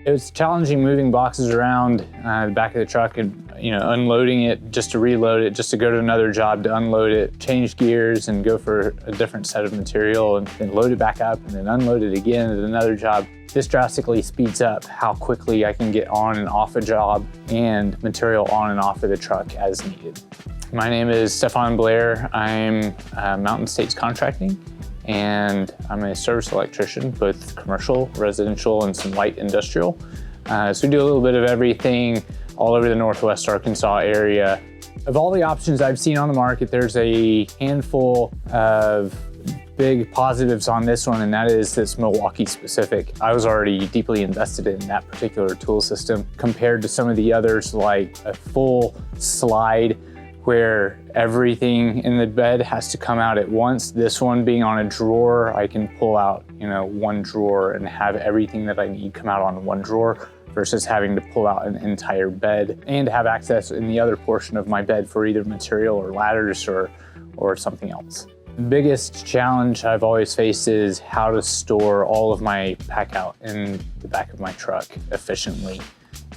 It was challenging moving boxes around the back of the truck and unloading it just to reload it, just to go to another job to unload it, change gears and go for a different set of material and then load it back up and then unload it again at another job. This drastically speeds up how quickly I can get on and off a job and material on and off of the truck as needed. My name is Stefan Blair. I'm Mountain States Contracting, and I'm a service electrician, both commercial, residential, and some light industrial. So we do a little bit of everything all over the Northwest Arkansas area. Of all the options I've seen on the market, there's a handful of big positives on this one, and that is this Milwaukee specific. I was already deeply invested in that particular tool system compared to some of the others, like a full slide where everything in the bed has to come out at once. This one being on a drawer, I can pull out one drawer and have everything that I need come out on one drawer versus having to pull out an entire bed and have access in the other portion of my bed for either material or ladders or something else. The biggest challenge I've always faced is how to store all of my Packout in the back of my truck efficiently.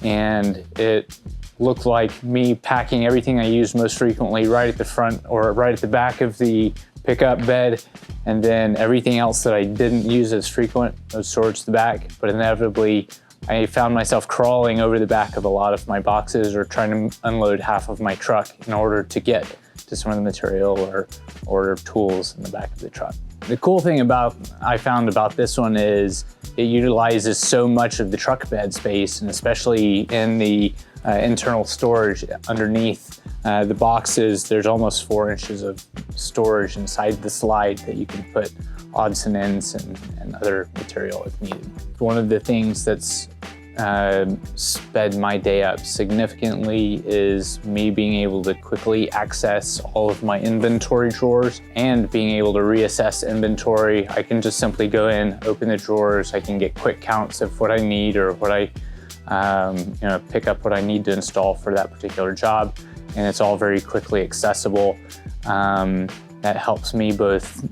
And it looked like me packing everything I use most frequently right at the front or right at the back of the pickup bed, and then everything else that I didn't use as frequent was stored to the back. But inevitably, I found myself crawling over the back of a lot of my boxes or trying to unload half of my truck in order to get to some of the material or tools in the back of the truck. The cool thing I found about this one is it utilizes so much of the truck bed space, and especially in the internal storage underneath the boxes, there's almost 4 inches of storage inside the slide that you can put odds and ends and other material if needed. One of the things that's sped my day up significantly is me being able to quickly access all of my inventory drawers and being able to reassess inventory. I can just simply go in, open the drawers, I can get quick counts of what I need or what I pick up what I need to install for that particular job, and it's all very quickly accessible. That helps me both,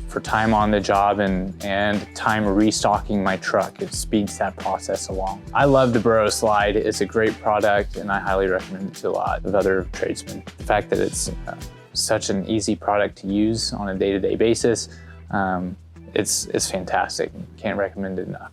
for time on the job and time restocking my truck. It speeds that process along. I love the Burro Slide. It's a great product, and I highly recommend it to a lot of other tradesmen. The fact that it's such an easy product to use on a day-to-day basis, it's fantastic. Can't recommend it enough.